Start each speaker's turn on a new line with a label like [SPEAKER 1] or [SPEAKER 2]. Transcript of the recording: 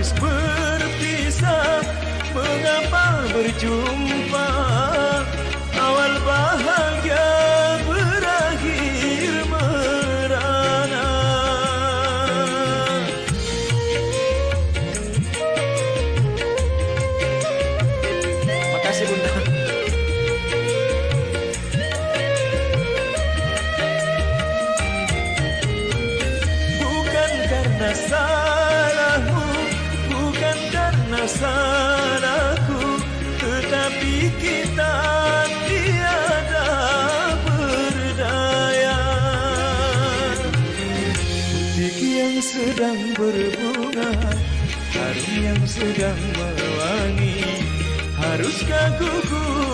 [SPEAKER 1] harus berpisah? Mengapa berjumpa? Awal bahagia berakhir merana. Makasih Bunda. Bukan karena salahmu, bukan karena salahku, tetapi kita tiada berdaya. Butik yang sedang berbunga, harum yang sedang mewangi, haruskah gugur